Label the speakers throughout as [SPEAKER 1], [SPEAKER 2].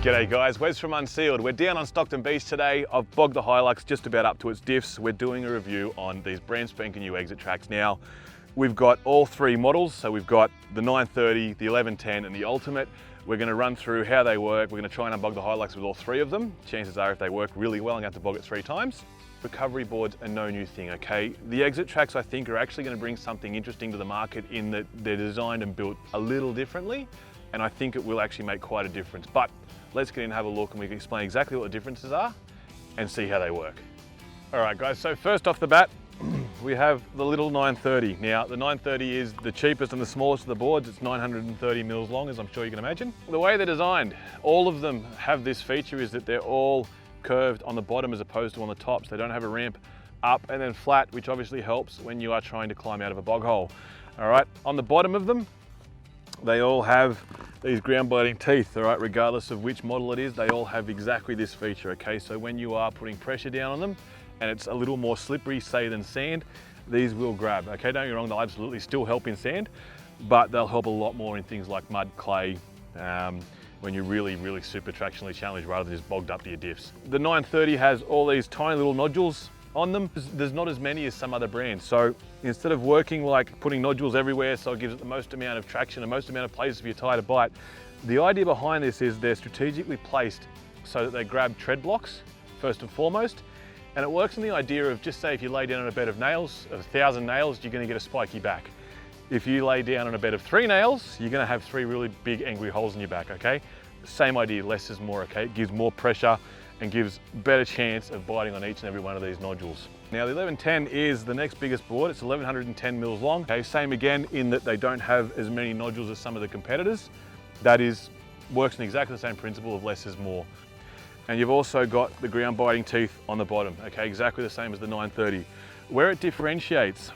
[SPEAKER 1] G'day guys, Wes from Unsealed. We're down on Stockton Beach today. I've bogged the Hilux just about up to its diffs. We're doing a review on these brand spanking new Exitrax. Now, we've got all three models. So we've got the 930, the 1110 and the Ultimate. We're gonna run through how they work. We're gonna try and unbog the Hilux with all three of them. Chances are if they work really well, I'm gonna have to bog it 3 times. Recovery boards are no new thing, okay? The Exitrax, I think, are actually gonna bring something interesting to the market in that they're designed and built a little differently, and I think it will actually make quite a difference. But let's get in and have a look and we can explain exactly what the differences are and see how they work. All right guys, so first off the bat, we have the little 930. Now the 930 is the cheapest and the smallest of the boards. It's 930 mils long, as I'm sure you can imagine. The way they're designed, all of them have this feature is that they're all curved on the bottom as opposed to on the tops. They don't have a ramp up and then flat, which obviously helps when you are trying to climb out of a bog hole. All right, on the bottom of them, they all have these ground biting teeth, all right, regardless of which model it is, they all have exactly this feature, okay? So when you are putting pressure down on them and it's a little more slippery, say, than sand, these will grab, okay? Don't get me wrong, they'll absolutely still help in sand, but they'll help a lot more in things like mud, clay, when you're really, really super tractionally challenged rather than just bogged up to your diffs. The 930 has all these tiny little nodules on them. There's not as many as some other brands. So instead of working like putting nodules everywhere so it gives it the most amount of traction and most amount of places for your tire to bite, the idea behind this is they're strategically placed so that they grab tread blocks first and foremost. And it works on the idea of, just say if you lay down on a bed of nails, of 1,000 nails, you're gonna get a spiky back. If you lay down on a bed of 3 nails, you're gonna have 3 really big angry holes in your back, okay? Same idea, less is more, okay? It gives more pressure and gives better chance of biting on each and every one of these nodules. Now the 1110 is the next biggest board. It's 1110 mils long. Okay, same again in that they don't have as many nodules as some of the competitors. That is, works in exactly the same principle of less is more. And you've also got the ground biting teeth on the bottom, okay? Exactly the same as the 930. Where it differentiates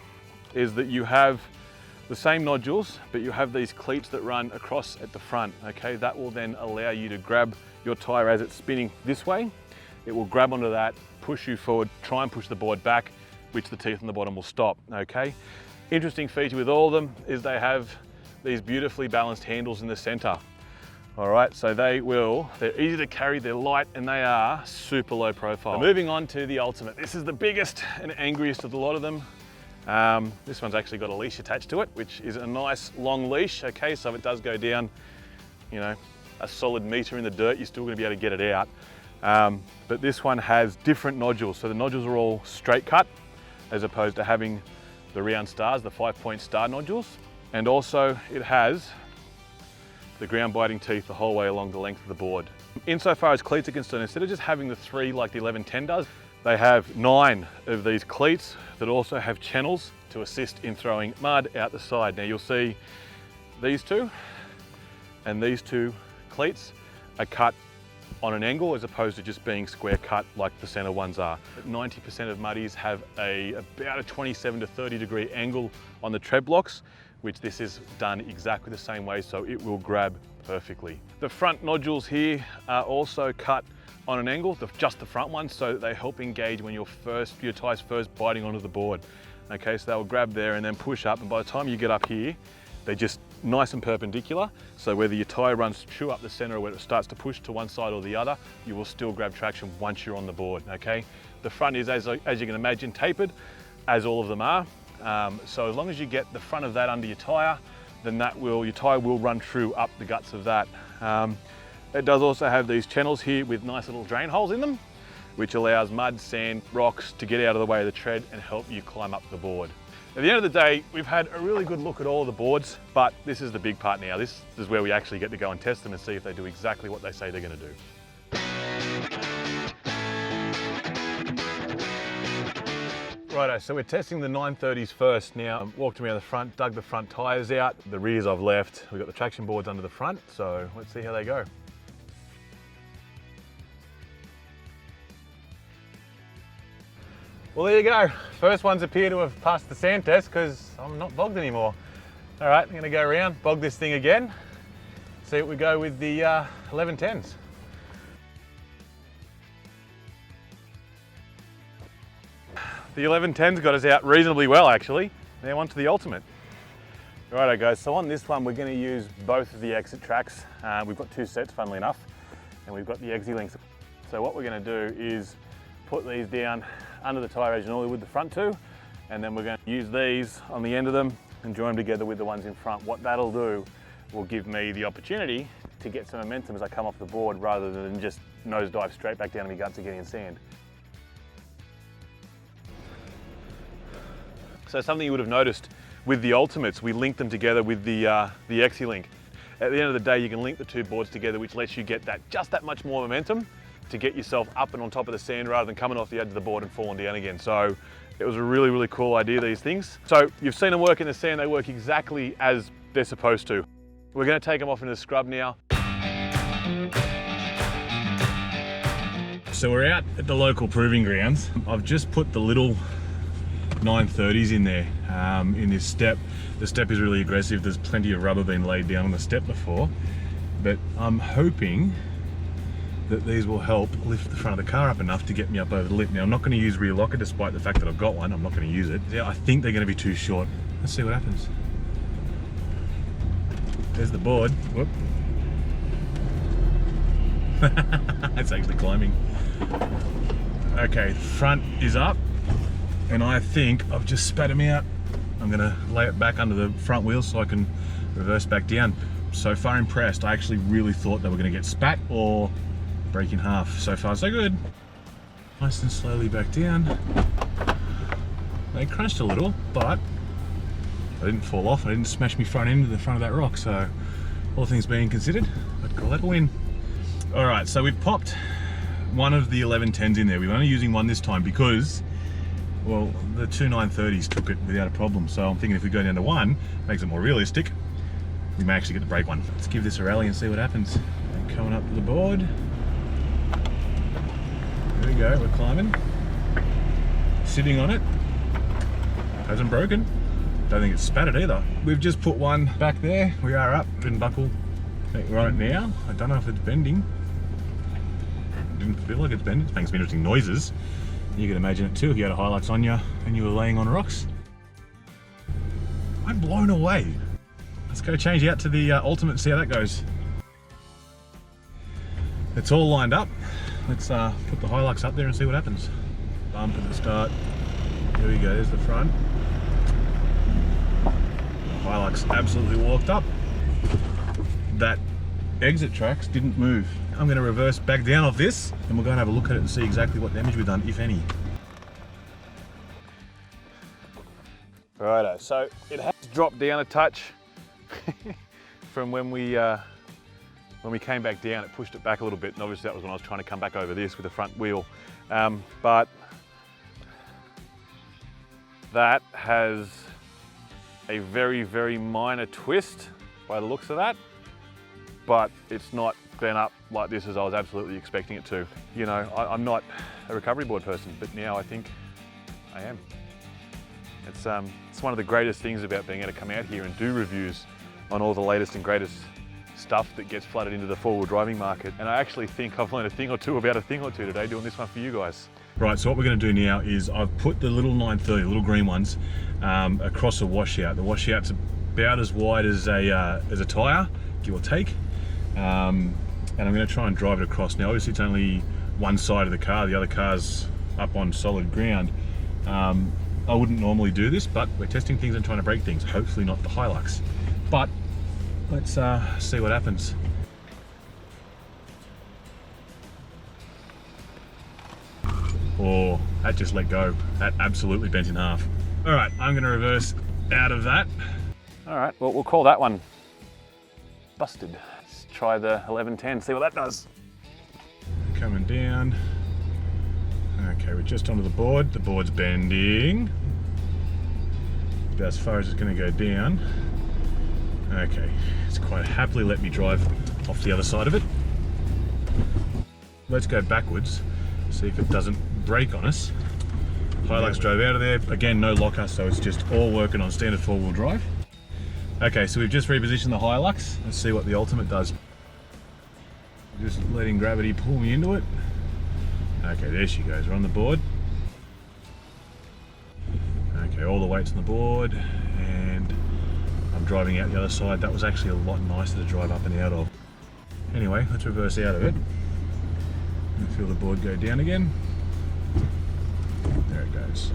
[SPEAKER 1] is that you have the same nodules, but you have these cleats that run across at the front, okay? That will then allow you to grab your tire as it's spinning this way. It will grab onto that, push you forward, try and push the board back, which the teeth on the bottom will stop, okay? Interesting feature with all of them is they have these beautifully balanced handles in the center. All right, so they're easy to carry, they're light, and they are super low profile. So moving on to the Ultimate. This is the biggest and angriest of a lot of them. This one's actually got a leash attached to it, which is a nice long leash, okay? So if it does go down, you know, a solid meter in the dirt, you're still gonna be able to get it out. But this one has different nodules. So the nodules are all straight cut, as opposed to having the round stars, the 5-point star nodules. And also it has the ground biting teeth the whole way along the length of the board. Insofar as cleats are concerned, instead of just having the 3 like the 1110 does, they have 9 of these cleats that also have channels to assist in throwing mud out the side. Now you'll see these 2 and these 2 cleats are cut on an angle as opposed to just being square cut like the center ones are. 90% of muddies have about a 27 to 30 degree angle on the tread blocks, which this is done exactly the same way, so it will grab perfectly. The front nodules here are also cut on an angle, just the front ones, so that they help engage when your tire's first biting onto the board. Okay, so they'll grab there and then push up, and by the time you get up here, they're just nice and perpendicular. So whether your tire runs true up the center or whether it starts to push to one side or the other, you will still grab traction once you're on the board, okay? The front is, as you can imagine, tapered, as all of them are. So as long as you get the front of that under your tire, then your tire will run true up the guts of that. It does also have these channels here with nice little drain holes in them, which allows mud, sand, rocks to get out of the way of the tread and help you climb up the board. At the end of the day, we've had a really good look at all of the boards, but this is the big part now. This is where we actually get to go and test them and see if they do exactly what they say they're gonna do. Righto, so we're testing the 930s first. Now, I've walked around the front, dug the front tires out. The rears I've left. We've got the traction boards under the front, so let's see how they go. Well, there you go. First ones appear to have passed the sand test because I'm not bogged anymore. All right, I'm gonna go around, bog this thing again, see what we go with the 1110s. The 1110's got us out reasonably well, actually. Now on to the Ultimate. Righto guys, so on this one we're going to use both of the Exitrax. We've got 2 sets, funnily enough. and we've got the Exitrax. So what we're going to do is put these down under the tyre edge normally with the front two, and then we're going to use these on the end of them and join them together with the ones in front. What that'll do will give me the opportunity to get some momentum as I come off the board rather than just nosedive straight back down to my guts and getting in sand. So something you would have noticed with the Ultimates, we linked them together with the Exilink. At the end of the day, you can link the two boards together, which lets you get just that much more momentum to get yourself up and on top of the sand rather than coming off the edge of the board and falling down again. So it was a really, really cool idea, these things. So you've seen them work in the sand, they work exactly as they're supposed to. We're going to take them off into the scrub now. So we're out at the local proving grounds. I've just put the little 930s in there in this step. The step is really aggressive. There's plenty of rubber being laid down on the step before, but I'm hoping that these will help lift the front of the car up enough to get me up over the lip. Now I'm not going to use rear locker despite the fact that I've got one. I'm not going to use it. Yeah, I think they're going to be too short. Let's see what happens. There's the board. Whoop. It's actually climbing. Okay, front is up, and I think I've just spat them out. I'm gonna lay it back under the front wheel so I can reverse back down. So far impressed. I actually really thought they were gonna get spat or break in half. So far so good. Nice and slowly back down. They crunched a little, but I didn't fall off. I didn't smash my front end into the front of that rock. So all things being considered, I'd call that a win. All right, so we've popped one of the 1110s in there. We're only using one this time because, well, the two 930s took it without a problem. So I'm thinking if we go down to one, makes it more realistic, we may actually get to break one. Let's give this a rally and see what happens. Coming up to the board. There we go, we're climbing. Sitting on it. Hasn't broken. Don't think it's spattered either. We've just put one back there. We are up, didn't buckle. I think we're on it now. I don't know if it's bending. Didn't feel like it's bending. It's making some interesting noises. You can imagine it too if you had a Hilux on you and you were laying on rocks. I'm blown away. Let's go change out to the Ultimate and see how that goes. It's all lined up. Let's put the Hilux up there and see what happens. Bump at the start. Here we go, there's the front. The Hilux absolutely walked up. That Exitrax didn't move. I'm going to reverse back down off this and we'll go and have a look at it and see exactly what damage we've done, if any. Righto, so it has dropped down a touch from when we came back down. It pushed it back a little bit, and obviously that was when I was trying to come back over this with the front wheel. But that has a very, very minor twist by the looks of that, but it's not been up like this as I was absolutely expecting it to. You know, I'm not a recovery board person, but now I think I am. It's one of the greatest things about being able to come out here and do reviews on all the latest and greatest stuff that gets flooded into the four-wheel driving market. And I actually think I've learned a thing or two about a thing or two today doing this one for you guys. Right, so what we're going to do now is I've put the little 930, the little green ones, across a washout. The washout's about as wide as a tyre, give or take. And I'm going to try and drive it across. Now obviously it's only one side of the car, the other car's up on solid ground. I wouldn't normally do this, but we're testing things and trying to break things. Hopefully not the Hilux. But let's see what happens. Oh, that just let go. That absolutely bent in half. All right, I'm going to reverse out of that. All right, well, we'll call that one busted. Let's try the 1110, see what that does. Coming down. Okay, we're just onto the board. The board's bending. About as far as it's going to go down. Okay, it's quite happily let me drive off the other side of it. Let's go backwards, see if it doesn't break on us. Hilux drove out of there. Again, no locker, so it's just all working on standard four-wheel drive. Okay, so we've just repositioned the Hilux. Let's see what the Ultimate does. Just letting gravity pull me into it. Okay, there she goes, we're on the board. Okay, all the weight's on the board, and I'm driving out the other side. That was actually a lot nicer to drive up and out of. Anyway, let's reverse out of it. And feel the board go down again. There it goes.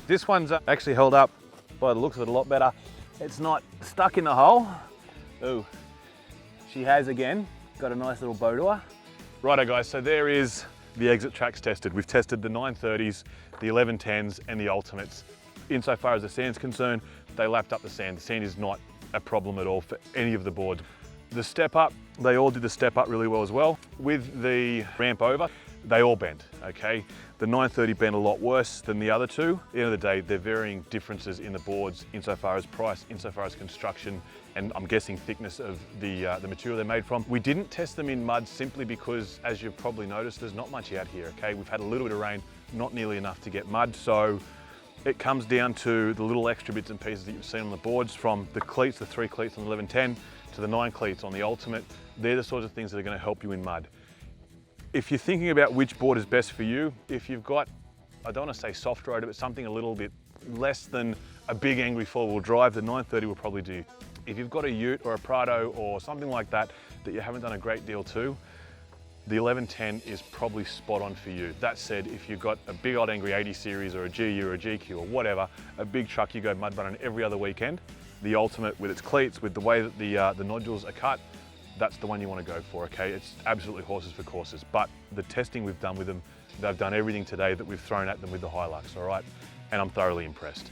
[SPEAKER 1] This one's actually held up by the looks of it a lot better. It's not stuck in the hole. Ooh, she has again got a nice little bow to her. Righto guys, so there is the Exitrax tested. We've tested the 930s, the 1110s and the Ultimates. Insofar as the sand's concerned, they lapped up the sand. The sand is not a problem at all for any of the boards. The step up, they all did the step up really well as well. With the ramp over, they all bent, okay? The 930 bent a lot worse than the other two. At the end of the day, they're varying differences in the boards insofar as price, insofar as construction, and I'm guessing thickness of the material they're made from. We didn't test them in mud simply because, as you've probably noticed, there's not much out here, okay? We've had a little bit of rain, not nearly enough to get mud, so it comes down to the little extra bits and pieces that you've seen on the boards, from the cleats, the 3 cleats on the 1110, to the 9 cleats on the Ultimate. They're the sorts of things that are going to help you in mud. If you're thinking about which board is best for you, if you've got, I don't want to say soft roader, but something a little bit less than a big angry 4-wheel drive, the 930 will probably do. If you've got a ute or a Prado or something like that that you haven't done a great deal to, the 1110 is probably spot on for you. That said, if you've got a big old angry 80 series or a GU or a GQ or whatever, a big truck you go mud running every other weekend, the Ultimate with its cleats, with the way that the nodules are cut, that's the one you want to go for, okay? It's absolutely horses for courses, but the testing we've done with them, they've done everything today that we've thrown at them with the Hilux, all right? And I'm thoroughly impressed.